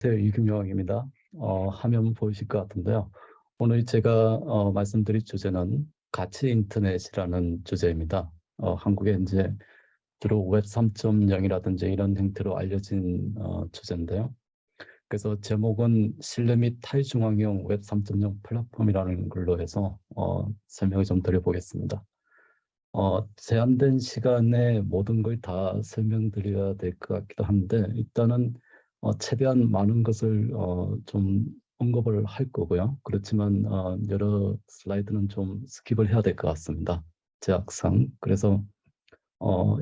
네, 이금영입니다. 화면 보이실 것 같은데요. 오늘 제가 말씀드릴 주제는 가치 인터넷이라는 주제입니다. 한국에 이제 주로 웹 3.0이라든지 이런 형태로 알려진 주제인데요. 그래서 제목은 신뢰 및 타의중앙형 웹 3.0 플랫폼이라는 걸로 해서 설명을 좀 드려보겠습니다. 제한된 시간에 모든 걸 다 설명드려야 될 것 같기도 한데 일단은 최대한 많은 것을 좀 언급을 할 거고요. 그렇지만 여러 슬라이드는 좀 스킵을 해야 될 것 같습니다. 제약상. 그래서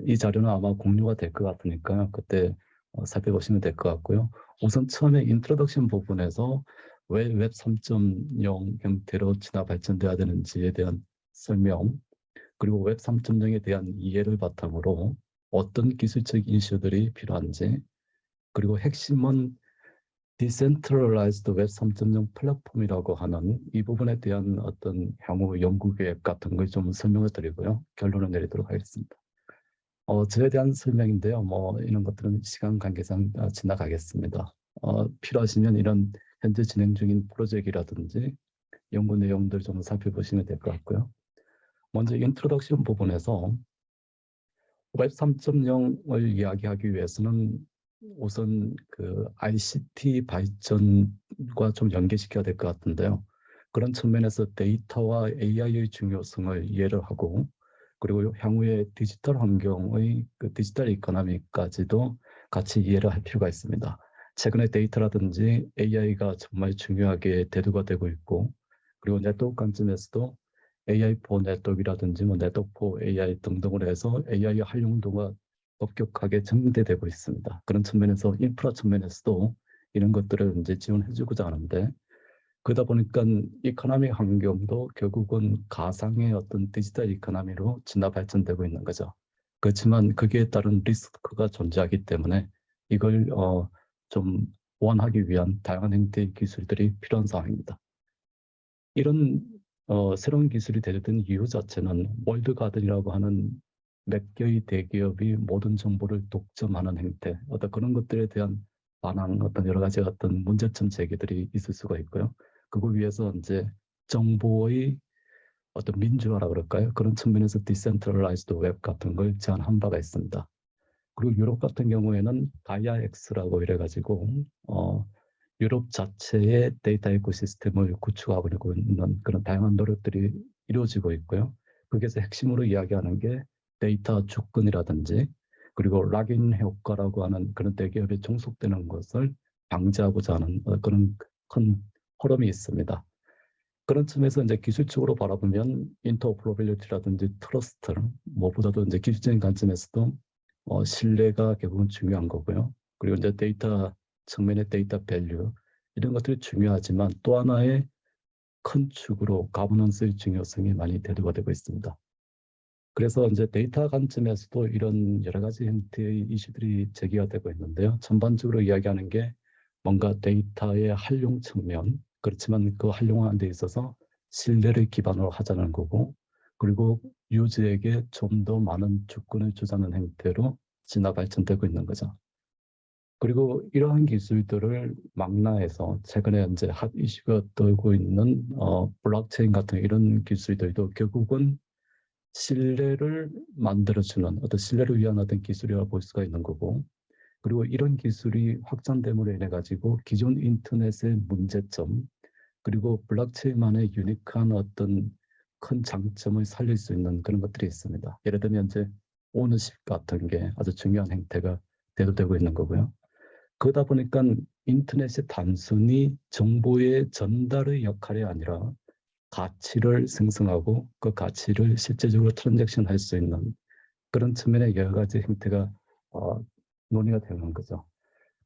이 자료는 아마 공유가 될 것 같으니까 그때 살펴보시면 될 것 같고요. 우선 처음에 인트로덕션 부분에서 왜 웹 3.0 형태로 진화 발전돼야 되는지에 대한 설명, 그리고 웹 3.0에 대한 이해를 바탕으로 어떤 기술적 이슈들이 필요한지, 그리고 핵심은 디센트럴라이즈드 웹 3.0 플랫폼이라고 하는 이 부분에 대한 어떤 향후 연구 계획 같은 걸 좀 설명을 드리고요. 결론을 내리도록 하겠습니다. 저에 대한 설명인데요. 뭐 이런 것들은 시간 관계상 지나가겠습니다. 필요하시면 이런 현재 진행 중인 프로젝트라든지 연구 내용들 좀 살펴보시면 될 것 같고요. 먼저 인트로덕션 부분에서 웹 3.0을 이야기하기 위해서는 우선 그 ICT 발전과 좀 연계시켜야 될 것 같은데요. 그런 측면에서 데이터와 AI의 중요성을 이해를 하고, 그리고 향후의 디지털 환경의 그 디지털 이코노미까지도 같이 이해를 할 필요가 있습니다. 최근에 데이터라든지 AI가 정말 중요하게 대두가 되고 있고, 그리고 네트워크 관점에서도 AI4 네트워크라든지 뭐 네트워크 AI 등등을 해서 AI의 활용도가 급격하게 증대되고 있습니다. 그런 측면에서 인프라 측면에서도 이런 것들을 이제 지원해주고자 하는데, 그러다 보니까 이코노미 환경도 결국은 가상의 어떤 디지털 이코노미로 진화 발전되고 있는 거죠. 그렇지만 거기에 따른 리스크가 존재하기 때문에 이걸 좀 보완하기 위한 다양한 형태의 기술들이 필요한 상황입니다. 이런 새로운 기술이 대두된 이유 자체는 월드가든이라고 하는 몇 개의 대기업이 모든 정보를 독점하는 행태, 어떤 그런 것들에 대한 반항, 어떤 여러 가지 어떤 문제점 제기들이 있을 수가 있고요. 그거 위해서 이제 정보의 어떤 민주화라 그럴까요? 그런 측면에서 디센트럴라이즈드 웹 같은 걸 제안한 바가 있습니다. 그리고 유럽 같은 경우에는 가이아엑스라고 이래가지고 유럽 자체의 데이터 에코시스템을 구축하고 있는 그런 다양한 노력들이 이루어지고 있고요. 거기에서 핵심으로 이야기하는 게 데이터 주권이라든지, 그리고 락인 효과라고 하는 그런 대기업에 종속되는 것을 방지하고자 하는 그런 큰 포럼이 있습니다. 그런 점에서 이제 기술적으로 바라보면 인터오퍼러빌리티라든지 트러스트, 무엇보다도 이제 기술적인 관점에서도 신뢰가 결국은 중요한 거고요. 그리고 이제 데이터 측면의 데이터 밸류, 이런 것들이 중요하지만 또 하나의 큰 축으로 가버넌스의 중요성이 많이 대두가 되고 있습니다. 그래서 이제 데이터 관점에서도 이런 여러 가지 형태의 이슈들이 제기가 되고 있는데요. 전반적으로 이야기하는 게 뭔가 데이터의 활용 측면, 그렇지만 그 활용하는 데 있어서 신뢰를 기반으로 하자는 거고, 그리고 유저에게 좀 더 많은 주권을 주자는 형태로 진화 발전되고 있는 거죠. 그리고 이러한 기술들을 망라해서 최근에 이제 핫 이슈가 돌고 있는 블록체인 같은 이런 기술들도 결국은 신뢰를 만들어주는 어떤 신뢰를 위한 어떤 기술이라고 볼 수가 있는 거고, 그리고 이런 기술이 확장됨으로 인해 가지고 기존 인터넷의 문제점, 그리고 블록체인만의 유니크한 어떤 큰 장점을 살릴 수 있는 그런 것들이 있습니다. 예를 들면 이제 오너십 같은 게 아주 중요한 행태가 대두되고 있는 거고요. 그러다 보니까 인터넷이 단순히 정보의 전달의 역할이 아니라 가치를 생성하고 그 가치를 실제적으로 트랜잭션 할 수 있는 그런 측면의 여러 가지 형태가 어, 논의가 되는 거죠.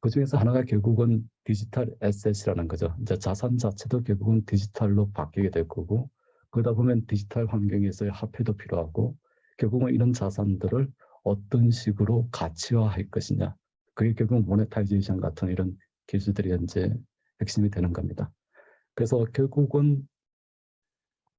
그 중에서 하나가 결국은 디지털 에셋이라는 거죠. 이제 자산 자체도 결국은 디지털로 바뀌게 될 거고, 그러다 보면 디지털 환경에서의 화폐도 필요하고, 결국은 이런 자산들을 어떤 식으로 가치화할 것이냐. 그게 결국 모네타이제이션 같은 이런 기술들이 이제 핵심이 되는 겁니다. 그래서 결국은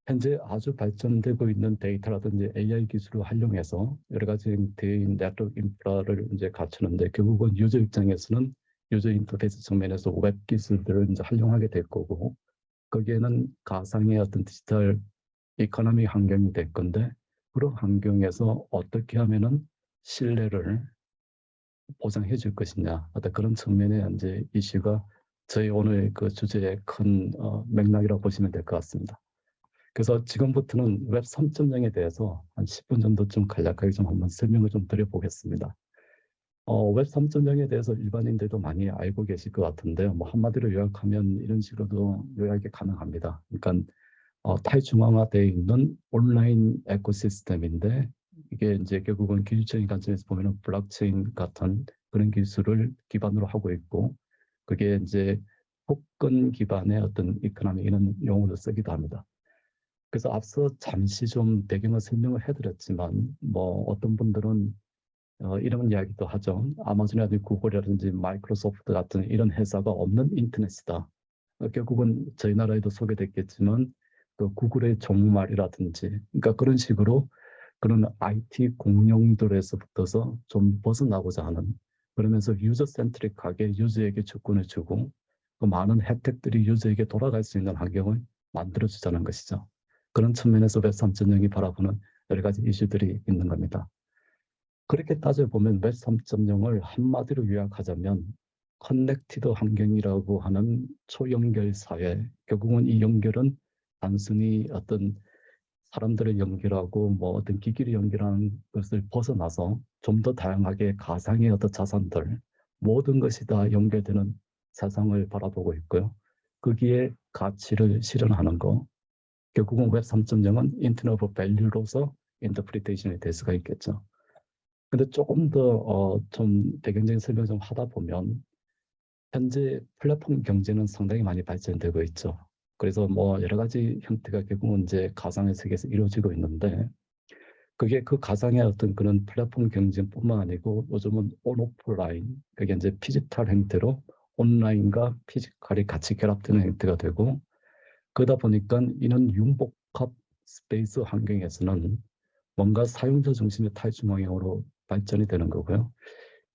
현재 아주 발전되고 있는 데이터라든지 AI 기술을 활용해서 여러 가지 대인 네트워크 인프라를 이제 갖추는데, 결국은 유저 입장에서는 유저 인터페이스 측면에서 웹 기술들을 이제 활용하게 될 거고, 거기에는 가상의 어떤 디지털 이코노미 환경이 될 건데, 그런 환경에서 어떻게 하면은 신뢰를 보장해 줄 것이냐, 어떤 그런 측면의 이제 이슈가 저희 오늘 그 주제의 큰 맥락이라고 보시면 될 것 같습니다. 그래서 지금부터는 웹 3.0에 대해서 한 10분 정도 좀 간략하게 좀 한번 설명을 좀 드려보겠습니다. 웹 3.0에 대해서 일반인들도 많이 알고 계실 것 같은데요. 뭐 한마디로 요약하면 이런 식으로도 요약이 가능합니다. 그러니까 탈중앙화되어 있는 온라인 에코시스템인데, 이게 이제 결국은 기술적인 관점에서 보면은 블록체인 같은 그런 기술을 기반으로 하고 있고, 그게 이제 토큰 기반의 어떤 이코노미 이런 용어를 쓰기도 합니다. 그래서 앞서 잠시 좀 배경을 설명을 해드렸지만, 뭐 어떤 분들은 이런 이야기도 하죠. 아마존이라든지 구글이라든지 마이크로소프트 같은 이런 회사가 없는 인터넷이다. 결국은 저희 나라에도 소개됐겠지만 그 구글의 종말이라든지, 그러니까 그런 식으로 그런 IT 공룡들에서부터서 좀 벗어나고자 하는, 그러면서 유저 센트릭하게 유저에게 주권을 주고 그 많은 혜택들이 유저에게 돌아갈 수 있는 환경을 만들어주자는 것이죠. 그런 측면에서 웹 3.0이 바라보는 여러 가지 이슈들이 있는 겁니다. 그렇게 따져보면 웹 3.0을 한마디로 요약하자면 커넥티드 환경이라고 하는 초연결 사회, 결국은 이 연결은 단순히 어떤 사람들을 연결하고 뭐 어떤 기기를 연결하는 것을 벗어나서 좀 더 다양하게 가상의 어떤 자산들, 모든 것이 다 연결되는 세상을 바라보고 있고요. 거기에 가치를 실현하는 거, 결국은 웹 3.0은 인터넷 오브 밸류로서 인터프리테이션이 될 수가 있겠죠. 근데 조금 더 좀 배경적인 설명 좀 하다 보면, 현재 플랫폼 경제는 상당히 많이 발전되고 있죠. 그래서 뭐 여러 가지 형태가 결국은 이제 가상의 세계에서 이루어지고 있는데, 그게 그 가상의 어떤 그런 플랫폼 경쟁뿐만 아니고 요즘은 온오프라인, 그게 이제 피지털 형태로 온라인과 피지컬이 같이 결합되는 형태가 되고, 그러다 보니까 이런 융복합 스페이스 환경에서는 뭔가 사용자 중심의 탈중앙형으로 발전이 되는 거고요.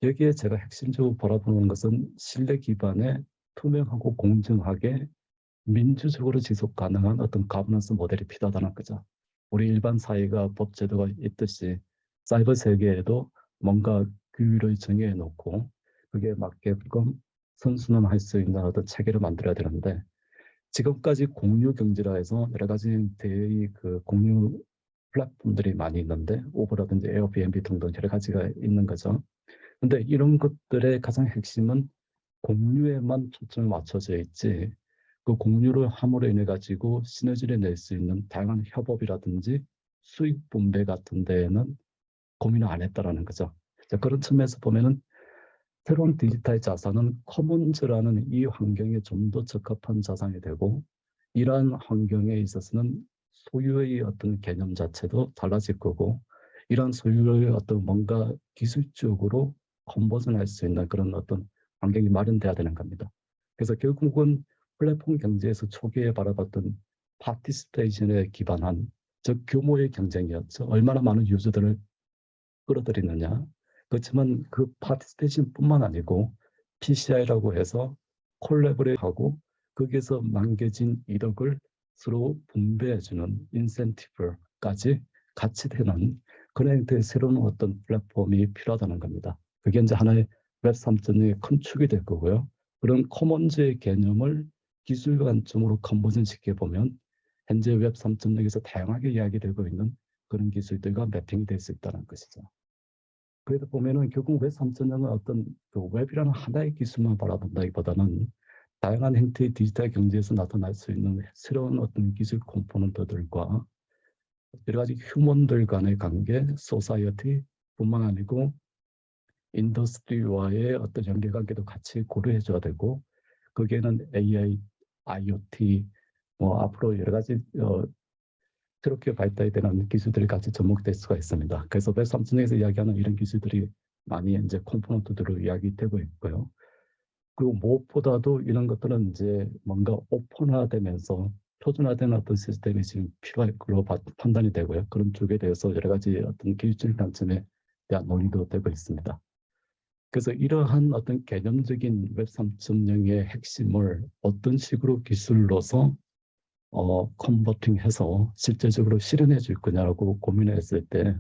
여기에 제가 핵심적으로 바라보는 것은 신뢰 기반의 투명하고 공정하게 민주적으로 지속 가능한 어떤 가버넌스 모델이 필요하다는 거죠. 우리 일반 사회가 법 제도가 있듯이 사이버 세계에도 뭔가 규율을 정해 놓고 그게 맞게끔 선순환할 수 있는 어떤 체계를 만들어야 되는데, 지금까지 공유 경제라 해서 여러 가지 대의 그 공유 플랫폼들이 많이 있는데, 우버라든지 에어비앤비 등등 여러 가지가 있는 거죠. 근데 이런 것들의 가장 핵심은 공유에만 초점이 맞춰져 있지, 그 공유를 함으로 인해 가지고 시너지를 낼 수 있는 다양한 협업이라든지 수익 분배 같은 데에는 고민을 안 했다라는 거죠. 자, 그런 측면에서 보면은 새로운 디지털 자산은 커먼즈라는 이 환경에 좀 더 적합한 자산이 되고, 이러한 환경에 있어서는 소유의 어떤 개념 자체도 달라질 거고, 이러한 소유를 어떤 뭔가 기술적으로 컨버전할 수 있는 그런 어떤 환경이 마련돼야 되는 겁니다. 그래서 결국은 플랫폼 경제에서 초기에 바라봤던 파티시페이션에 기반한, 즉 규모의 경쟁이었죠. 얼마나 많은 유저들을 끌어들이느냐. 그렇지만 그 파티시페이션뿐만 아니고 PCI라고 해서 콜라보레이트하고 거기에서 남겨진 이득을 서로 분배해주는 인센티브까지 같이 되는 그런 형태의 새로운 어떤 플랫폼이 필요하다는 겁니다. 그게 이제 하나의 웹 3.0의 큰 축이 될 거고요. 그런 커먼즈의 개념을 기술 관점으로 컨버전 시켜보면 현재 웹 3.0에서 다양하게 이야기되고 있는 그런 기술들과 매핑이 될 수 있다는 것이죠. 그래도 보면은 결국 웹 3.0은 어떤 그 웹이라는 하나의 기술만 바라본다기보다는 다양한 형태의 디지털 경제에서 나타날 수 있는 새로운 어떤 기술 컴포넌트들과 여러 가지 휴먼들 간의 관계, 소사이어티뿐만 아니고 인더스트리와의 어떤 연계관계도 같이 고려해줘야 되고, 거기에는 AI, IoT, 뭐 앞으로 여러 가지 새롭게 발달이 되는 기술들이 같이 접목될 수가 있습니다. 그래서 웹 3.0에서 이야기하는 이런 기술들이 많이 이제 컴포넌트들로 이야기되고 있고요. 그리고 무엇보다도 이런 것들은 이제 뭔가 오픈화되면서 표준화된 어떤 시스템이 지금 필요할 걸로 판단이 되고요. 그런 쪽에 대해서 여러 가지 어떤 기술적인 관점에 대한 논의도 되고 있습니다. 그래서 이러한 어떤 개념적인 웹 3.0의 핵심을 어떤 식으로 기술로서 컨버팅해서 실제적으로 실현해 줄 거냐고 고민했을 때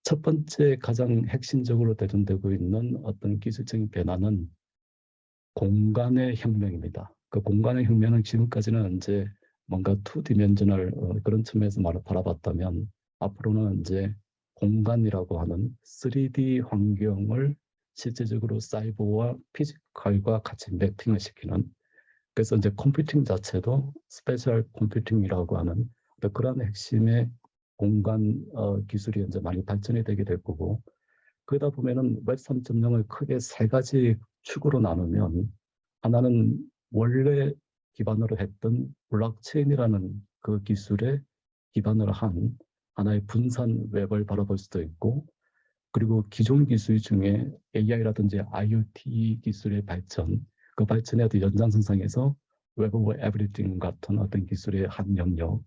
첫 번째 가장 핵심적으로 대두되고 있는 어떤 기술적인 변화는 공간의 혁명입니다. 그 공간의 혁명은 지금까지는 이제 뭔가 투디멘셔널 그런 측면에서 바라봤다면 앞으로는 이제 공간이라고 하는 3D 환경을 실제적으로 사이버와 피지컬과 같이 매핑을 시키는, 그래서 이제 컴퓨팅 자체도 스페셜 컴퓨팅이라고 하는 그런 핵심의 공간 기술이 이제 많이 발전이 되게 될 거고, 그러다 보면은 웹 3.0을 크게 세 가지 축으로 나누면 하나는 원래 기반으로 했던 블록체인이라는 그 기술에 기반을 한 하나의 분산 웹을 바라볼 수도 있고, 그리고 기존 기술 중에 AI라든지 IoT 기술의 발전, 그 발전의 어떤 연장선상에서 웹 오브 에브리띵 같은 어떤 기술의 한 영역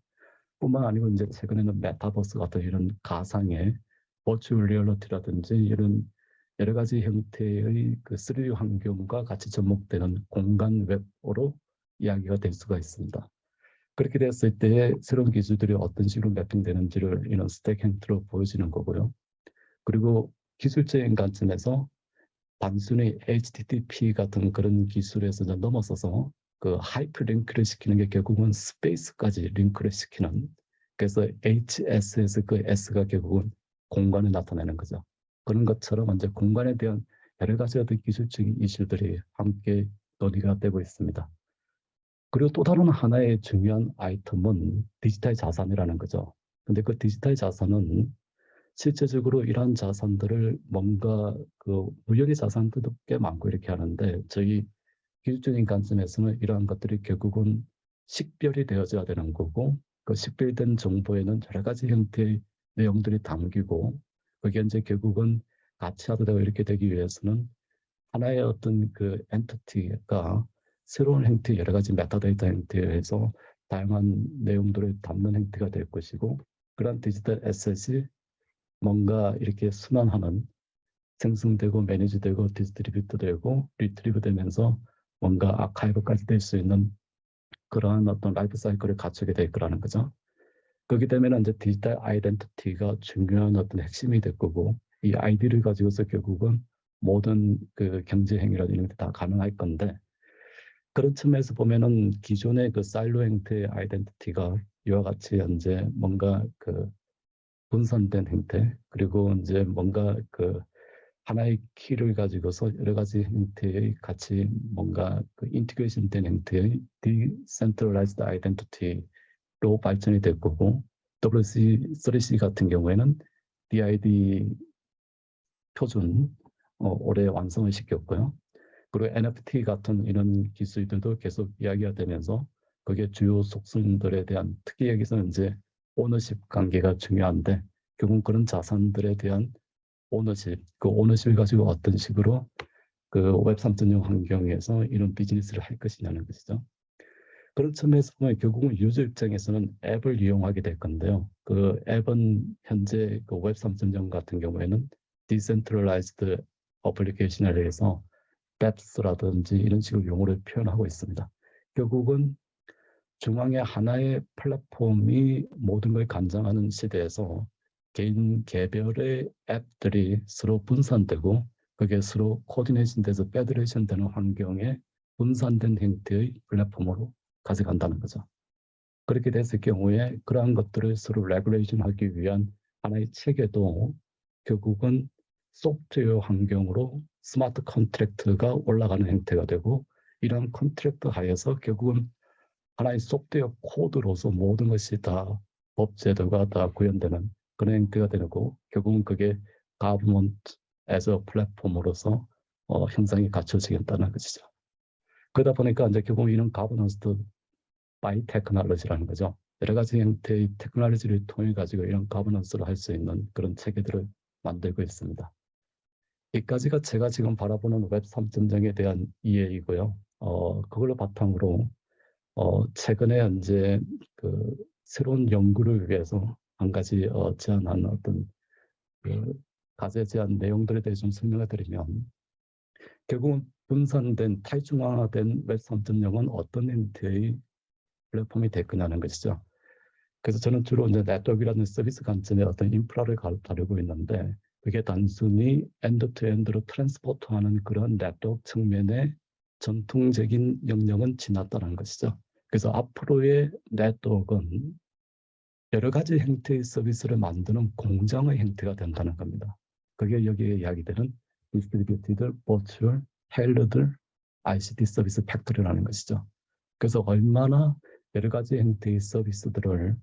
뿐만 아니고 이제 최근에는 메타버스 같은 이런 가상의 버추얼 리얼리티라든지 이런 여러 가지 형태의 그 3D 환경과 같이 접목되는 공간 웹으로 이야기가 될 수가 있습니다. 그렇게 되었을 때 새로운 기술들이 어떤 식으로 매핑되는지를 이런 스택 형태로 보여지는 거고요. 그리고 기술적인 관점에서 단순히 HTTP 같은 그런 기술에서 넘어서서 그 하이퍼 링크를 시키는 게 결국은 스페이스까지 링크를 시키는, 그래서 HS에서 그 S가 결국은 공간을 나타내는 거죠. 그런 것처럼 이제 공간에 대한 여러 가지 어떤 기술적인 이슈들이 함께 논의가 되고 있습니다. 그리고 또 다른 하나의 중요한 아이템은 디지털 자산이라는 거죠. 근데 그 디지털 자산은 실제적으로 이러한 자산들을 뭔가 그 무형의 자산들도 꽤 많고 이렇게 하는데, 저희 기술적인 관점에서는 이러한 것들이 결국은 식별이 되어져야 되는 거고, 그 식별된 정보에는 여러 가지 형태의 내용들이 담기고, 그게 이제 결국은 가치화되고 이렇게 되기 위해서는 하나의 어떤 그 엔티티가 새로운 형태, 여러 가지 메타데이터 형태에서 다양한 내용들을 담는 형태가 될 것이고, 그런 디지털 에셋이 뭔가 이렇게 순환하는, 생성되고 매니지되고 디스트리뷰트 되고 리트리브 되면서 뭔가 아카이브까지 될 수 있는 그러한 어떤 라이프 사이클을 갖추게 될 거라는 거죠. 그렇게 되면 이제 디지털 아이덴티티가 중요한 어떤 핵심이 될 거고, 이 아이디를 가지고서 결국은 모든 그 경제 행위라든지 이런 게 다 가능할 건데, 그런 측면에서 보면은 기존의 그 사일로 형태의 아이덴티티가 이와 같이 이제 뭔가 그 분산된 형태, 그리고 이제 뭔가 그 하나의 키를 가지고서 여러 가지 형태의 같이 뭔가 그 인티그레이션 된 형태의 디센트럴라이즈드 아이덴티티로 발전이 될 거고, WC3C 같은 경우에는 DID 표준 올해 완성을 시켰고요. 그리고 NFT 같은 이런 기술들도 계속 이야기가 되면서 그게 주요 속성들에 대한, 특히 여기서 이제 오너십 관계가 중요한데, 결국 그런 자산들에 대한 오너십, 그 오너십을 가지고 어떤 식으로 그 웹 3.0 환경에서 이런 비즈니스를 할 것이냐는 것이죠. 그런 점에서 보면 결국은 유저 입장에서는 앱을 이용하게 될 건데요. 그 앱은 현재 그 웹 3.0 같은 경우에는 디센트럴라이즈드 어플리케이션에 대해서 앱스라든지 이런 식으로 용어를 표현하고 있습니다. 결국은 중앙에 하나의 플랫폼이 모든 걸 관장하는 시대에서 개인 개별의 앱들이 서로 분산되고 그게 서로 코디네이션 돼서 페더레이션 되는 환경에 분산된 형태의 플랫폼으로 가져간다는 거죠. 그렇게 됐을 경우에 그러한 것들을 서로 레귤레이션 하기 위한 하나의 체계도 결국은 소프트웨어 환경으로 스마트 컨트랙트가 올라가는 형태가 되고, 이러한 컨트랙트 하에서 결국은 하나의 소프트웨어 코드로서 모든 것이 다 법제도가 다 구현되는 그런 형태가 되고, 결국은 그게 government as a 플랫폼으로서 형상이 갖춰지겠다는 것이죠. 그러다 보니까 이제 결국 이런 governance by technology라는 거죠. 여러 가지 형태의 테크놀로지를 통해 가지고 이런 governance를 할 수 있는 그런 체계들을 만들고 있습니다. 여기까지가 제가 지금 바라보는 웹 3.0에 대한 이해이고요. 그걸로 바탕으로 최근에 이제 그 새로운 연구를 위해서 한 가지 제안한 어떤 그 과제 제안 내용들에 대해 좀 설명을 드리면, 결국은 분산된 타이중화된 웹 3.0은 어떤 형태의 플랫폼이 될 거냐는 것이죠. 그래서 저는 주로 이제 네트워크라는 서비스 관점의 어떤 인프라를 다루고 있는데 그게 단순히 엔드투엔드로 트랜스포트하는 그런 네트워크 측면의 전통적인 영역은 지났다는 것이죠. 그래서 앞으로의 네트워크는 여러 가지 형태의 서비스를 만드는 공장의 형태가 된다는 겁니다. 그게 여기에 이야기되는 디스트리뷰티드, 버추얼, 테일러드, ICT 서비스 팩토리라는 것이죠. 그래서 얼마나 여러 가지 형태의 서비스들을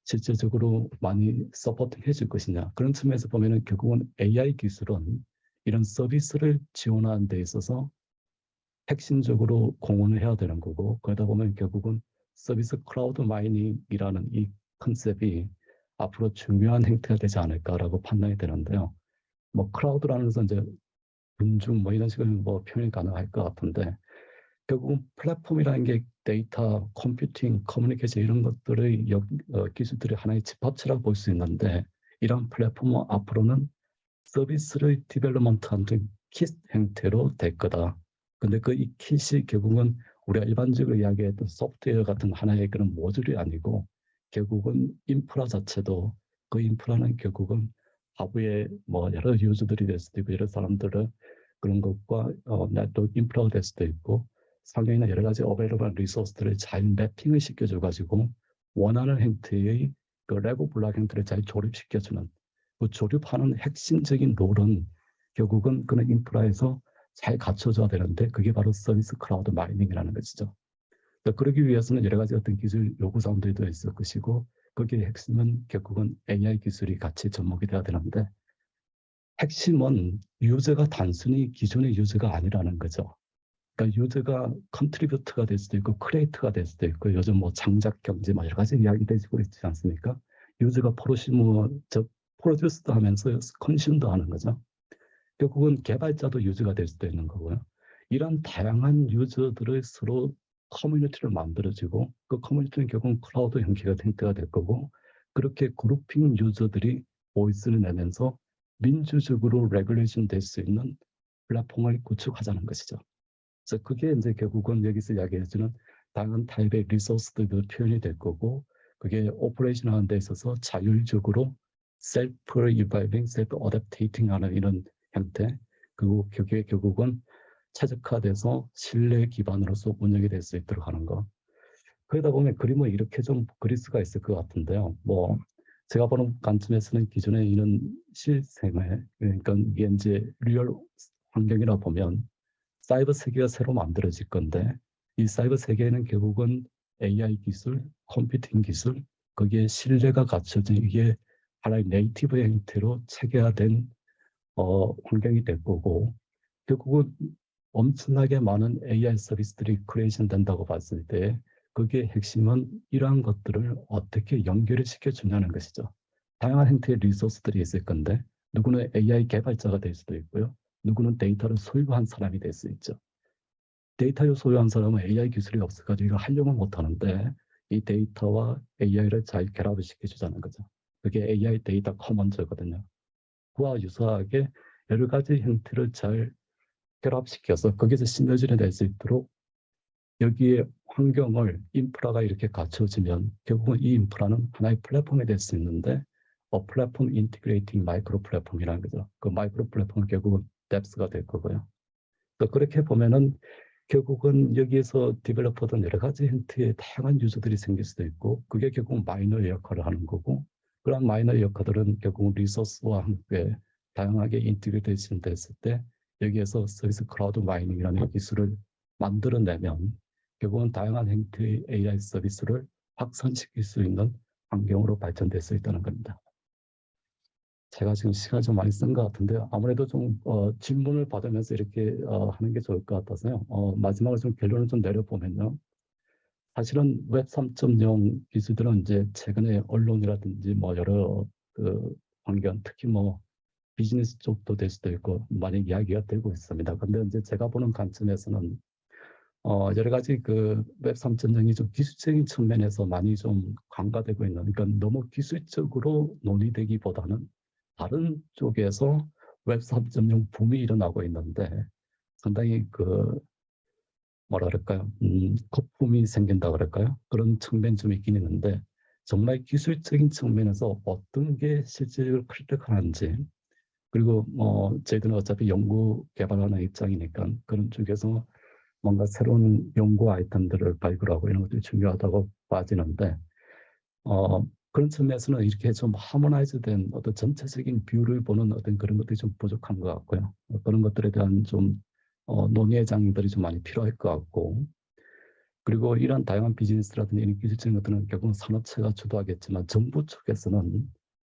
실질적으로 많이 서포팅 해줄 것이냐. 그런 측면에서 보면은 결국은 AI 기술은 이런 서비스를 지원하는 데 있어서 핵심적으로 공헌을 해야 되는 거고, 그러다 보면 결국은 서비스 클라우드 마이닝이라는 이 컨셉이 앞으로 중요한 행태가 되지 않을까라고 판단이 되는데요. 뭐 클라우드라는 것은 이제 분중 뭐 이런 식으로 뭐 표현이 가능할 것 같은데 결국은 플랫폼이라는 게 데이터, 컴퓨팅, 커뮤니케이션 이런 것들의 기술들이 하나의 집합체라고 볼 수 있는데 이런 플랫폼은 앞으로는 서비스를 디벨롭먼트하는 킷 형태로 될 거다. 근데 그 이 킷이 결국은 우리가 일반적으로 이야기했던 소프트웨어 같은 하나의 그런 모듈이 아니고 결국은 인프라 자체도 그 인프라는 결국은 하부에 뭐 여러 유저들이 될 수도 있고 여러 사람들은 그런 것과 네트워크 인프라가 될 수도 있고 상에 있는 여러 가지 어베이러블 리소스들을 잘 매핑을 시켜줘 가지고 원하는 형태의 그 레고 블록 형태를 잘 조립시켜주는 그 조립하는 핵심적인 롤은 결국은 그런 인프라에서 잘 갖춰져야 되는데 그게 바로 서비스 클라우드 마이닝이라는 것이죠. 그러기 위해서는 여러 가지 어떤 기술 요구사항들도 있을 것이고 거기에 핵심은 결국은 AI 기술이 같이 접목이 돼야 되는데 핵심은 유저가 단순히 기존의 유저가 아니라는 거죠. 그러니까 유저가 컨트리뷰터가 될 수도 있고 크리에이터가 될 수도 있고 요즘 뭐 장작 경제 뭐 여러 가지 이야기 되고 있지 않습니까? 유저가 프로듀스도 하면서 컨슘도 하는 거죠. 결국은 개발자도 유저가 될 수도 있는 거고요. 이런 다양한 유저들을 서로 커뮤니티를 만들어지고 그 커뮤니티는 결국은 클라우드 형태가 될 거고 그렇게 그룹핑 유저들이 보이스를 내면서 민주적으로 레귤레이션 될 수 있는 플랫폼을 구축하자는 것이죠. 그래서 그게 이제 결국은 여기서 이야기해주는 다양한 타입의 리소스들도 표현이 될 거고 그게 오퍼레이션 하는 데 있어서 자율적으로 셀프 리바이빙, 셀프 어댑테이팅 하는 이런 형태 그리고 그게 결국은 최적화돼서 신뢰 기반으로서 운영이 될 수 있도록 하는 거. 그러다 보면 그림을 이렇게 좀 그릴 수가 있을 것 같은데요. 뭐 제가 보는 관점에서는 기존에 이런 실생활 그러니까 이게 이제 리얼 환경이라 보면 사이버 세계가 새로 만들어질 건데 이 사이버 세계에는 결국은 AI 기술, 컴퓨팅 기술, 거기에 신뢰가 갖춰진 이게 하나의 네이티브 형태로 체계화된 환경이 될 거고 결국은 엄청나게 많은 AI 서비스들이 크리에이션 된다고 봤을 때 그게 핵심은 이러한 것들을 어떻게 연결을 시켜주냐는 것이죠. 다양한 형태의 리소스들이 있을 건데 누구는 AI 개발자가 될 수도 있고요. 누구는 데이터를 소유한 사람이 될 수 있죠. 데이터를 소유한 사람은 AI 기술이 없어가지고 이거 하려면 못하는데 이 데이터와 AI를 잘 결합을 시켜주자는 거죠. 그게 AI 데이터 커먼즈거든요. 그와 유사하게 여러 가지 형태를 잘 결합시켜서 거기서 시너지를 낼 수 있도록 여기에 환경을 인프라가 이렇게 갖춰지면 결국은 이 인프라는 하나의 플랫폼이 될 수 있는데 플랫폼 인티그레이팅 마이크로 플랫폼이라는 거죠. 그 마이크로 플랫폼은 결국은 뎁스가 될 거고요. 또 그렇게 보면은 결국은 여기에서 디벨로퍼든 여러 가지 형태의 다양한 유저들이 생길 수도 있고 그게 결국 마이너 역할을 하는 거고 그런 마이너 역할들은 결국 리소스와 함께 다양하게 인티그레이션 됐을 때 여기에서 서비스 클라우드 마이닝이라는 기술을 만들어내면 결국은 다양한 형태의 AI 서비스를 확산시킬 수 있는 환경으로 발전될 수 있다는 겁니다. 제가 지금 시간을 좀 많이 쓴 것 같은데요. 아무래도 좀 질문을 받으면서 이렇게 하는 게 좋을 것 같아서요. 마지막으로 좀 결론을 좀 내려보면요. 사실은 웹 3.0 기술들은 이제 최근에 언론이라든지 뭐 여러 그 환경, 특히 뭐 비즈니스 쪽도 될 수도 있고 많이 이야기가 되고 있습니다. 근데 이제 제가 보는 관점에서는 여러 가지 그 웹 3.0이 좀 기술적인 측면에서 많이 좀 강화되고 있는, 그러니까 너무 기술적으로 논의되기보다는 다른 쪽에서 웹 3.0 붐이 일어나고 있는데 상당히 뭐라 그럴까요? 거품이 생긴다 그럴까요? 그런 측면이 좀 있긴 있는데 정말 기술적인 측면에서 어떤 게 실질적으로 크리티컬한지 그리고 저희들은 어차피 연구 개발하는 입장이니까 그런 쪽에서 뭔가 새로운 연구 아이템들을 발굴하고 이런 것들이 중요하다고 봐지는데 그런 측면에서는 이렇게 좀 하모나이즈된 어떤 전체적인 뷰를 보는 어떤 그런 것들이 좀 부족한 것 같고요. 그런 것들에 대한 좀 논의의 장들이 좀 많이 필요할 것 같고 그리고 이런 다양한 비즈니스라든지 이런 기술적인 것들은 결국은 산업체가 주도하겠지만 정부 쪽에서는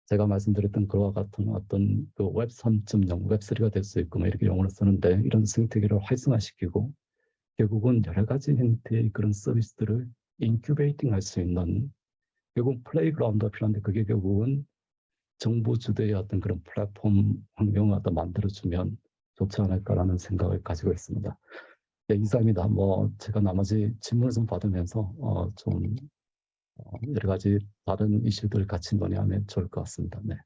제가 말씀드렸던 그와 같은 어떤 웹 3.0, 웹 3가 될 수 있고 뭐 이렇게 용어를 쓰는데 이런 생태계를 활성화시키고 결국은 여러 가지 형태의 그런 서비스들을 인큐베이팅 할 수 있는 결국 플레이그라운드가 필요한데 그게 결국은 정부 주도의 어떤 그런 플랫폼 환경을 만들어주면 좋지 않을까라는 생각을 가지고 있습니다. 네, 이상입니다. 제가 나머지 질문을 좀 받으면서 좀 여러 가지 다른 이슈들을 같이 논의하면 좋을 것 같습니다. 네.